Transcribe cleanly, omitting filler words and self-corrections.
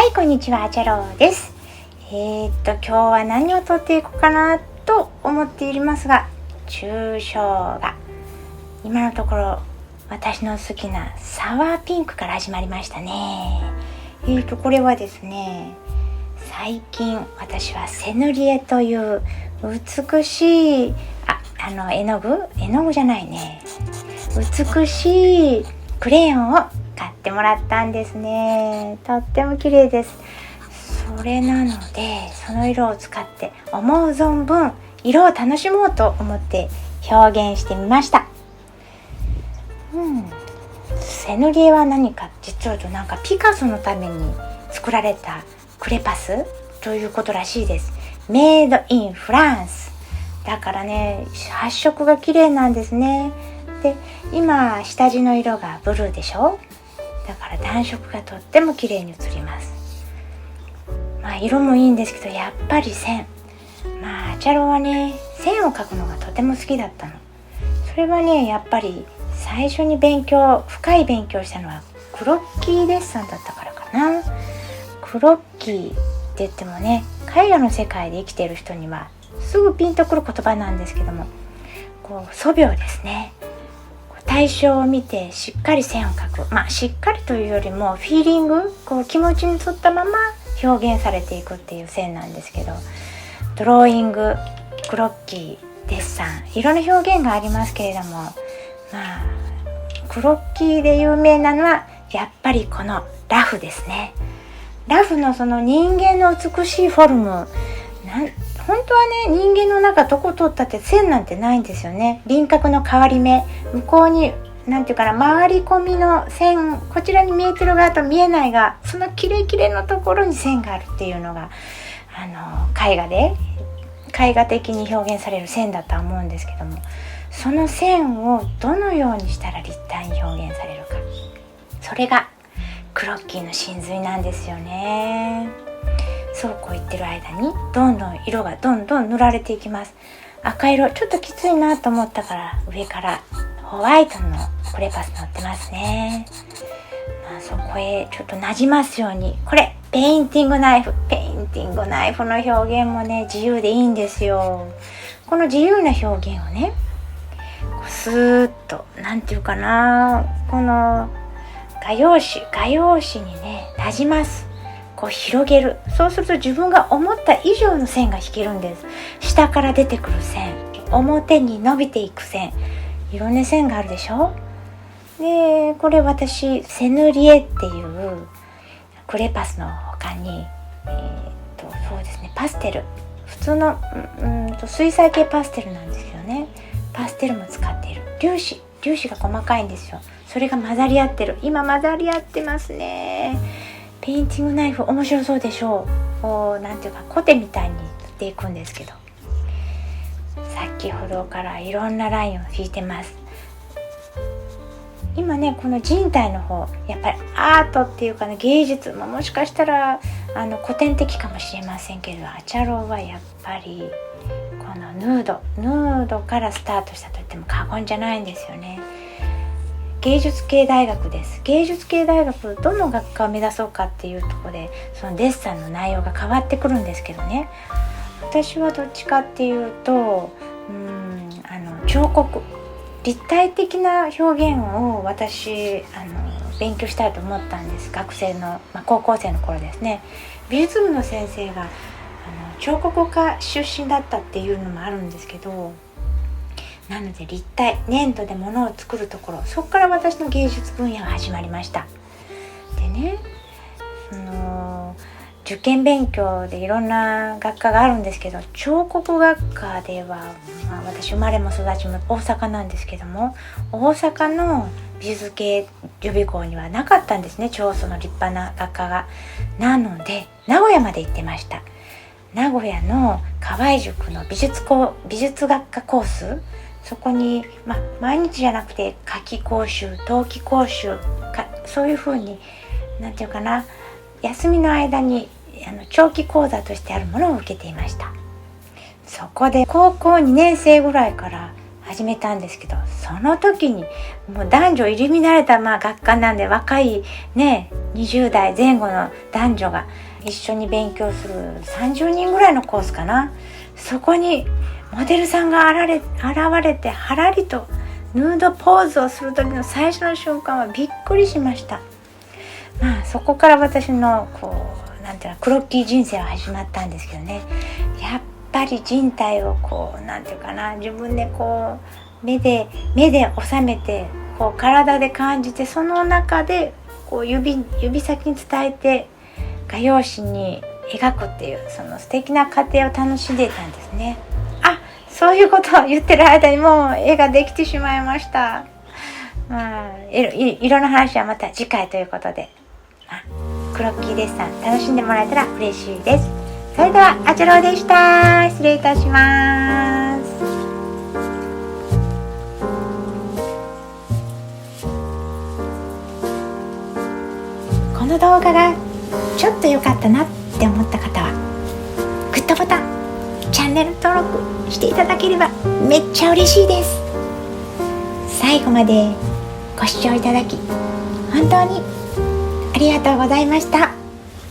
はい、こんにちは、チャローです。今日は何を撮っていこうかなと思っていますが、抽象画。今のところ私の好きなサワーピンクから始まりましたね。これはですね、最近私はセヌリエという美しい絵の具じゃないね、美しいクレヨンを買ってもらったんですね。とっても綺麗です。それなので、その色を使って思う存分色を楽しもうと思って表現してみました。セヌリエは何か、実はなんかピカソのために作られたクレパスということらしいです。メイドインフランスだからね、発色が綺麗なんですね。で、今下地の色がブルーでしょ。だから暖色がとっても綺麗に映ります。色もいいんですけど、やっぱり線。アチャロはね、線を描くのがとても好きだったの。それはね、やっぱり最初に深い勉強したのはクロッキーデッサンだったからかな。クロッキーって言ってもね、絵画の世界で生きている人にはすぐピンとくる言葉なんですけども、素描ですね。対象を見てしっかり線を描く。しっかりというよりもフィーリング、気持ちに沿ったまま表現されていくっていう線なんですけど、ドローイング、クロッキー、デッサン、いろんな表現がありますけれども、クロッキーで有名なのはやっぱりこのラフですね。ラフのその人間の美しいフォルム、本当はね、人間の中どこ通ったって線なんてないんですよね。輪郭の変わり目、向こうに回り込みの線、こちらに見えてる側と見えないが、そのキレキレのところに線があるっていうのが絵画的に表現される線だとは思うんですけども、その線をどのようにしたら立体に表現されるか、それがクロッキーの真髄なんですよね。そうこう言ってる間にどんどん色がどんどん塗られていきます。赤色ちょっときついなと思ったから上からホワイトのクレパス塗ってますね。そこへちょっとなじますように、これペインティングナイフの表現もね、自由でいいんですよ。この自由な表現をね、スーッとこの画用紙にねなじます。広げる。そうすると自分が思った以上の線が引けるんです。下から出てくる線、表に伸びていく線、いろんな線があるでしょ。で、これ私セヌリエっていうクレパスの他に、そうですね、パステル、普通の水彩系パステルなんですよね。パステルも使っている。粒子が細かいんですよ。それが混ざり合ってる。今混ざり合ってますね。ペインティングナイフ面白そうでしょう。コテみたいに塗っていくんですけど、先ほどからいろんなラインを引いてます。今ね、この人体の方、やっぱりアートっていうかね、芸術ももしかしたら古典的かもしれませんけど、アチャローはやっぱりこのヌードからスタートしたと言っても過言じゃないんですよね。芸術系大学です。芸術系大学、どの学科を目指そうかっていうところで、そのデッサンの内容が変わってくるんですけどね、私はどっちかっていうと彫刻、立体的な表現を私勉強したいと思ったんです。学生の、高校生の頃ですね。美術部の先生が彫刻家出身だったっていうのもあるんですけど、なので立体、粘土で物を作るところ、そこから私の芸術分野が始まりました。でね、受験勉強でいろんな学科があるんですけど、彫刻学科では、私生まれも育ちも大阪なんですけども、大阪の美術系予備校にはなかったんですね、その立派な学科が。なので名古屋まで行ってました。名古屋の河合塾の美術学科コース、そこに、毎日じゃなくて夏季講習、冬季講習そういう風に休みの間に長期講座としてあるものを受けていました。そこで高校2年生ぐらいから始めたんですけど、その時にもう男女入り乱れた学科なんで、若いね20代前後の男女が一緒に勉強する30人ぐらいのコースかな。そこにモデルさんが現れて、はらりとヌードポーズをする時の最初の瞬間はびっくりしました。そこから私のなんていうの、クロッキー人生は始まったんですけどね。やっぱり人体をなんていうかな、自分で目で収めて体で感じて、その中で指先に伝えて画用紙に描くっていう、その素敵な過程を楽しんでいたんですね。そういうことを言ってる間にもう絵ができてしまいました。色の話はまた次回ということで、クロッキーデッサン楽しんでもらえたら嬉しいです。それではあちゃろうでした。失礼いたします。この動画がちょっと良かったなって思った方はグッドボタン、チャンネル登録していただければめっちゃ嬉しいです。最後までご視聴いただき本当にありがとうございました。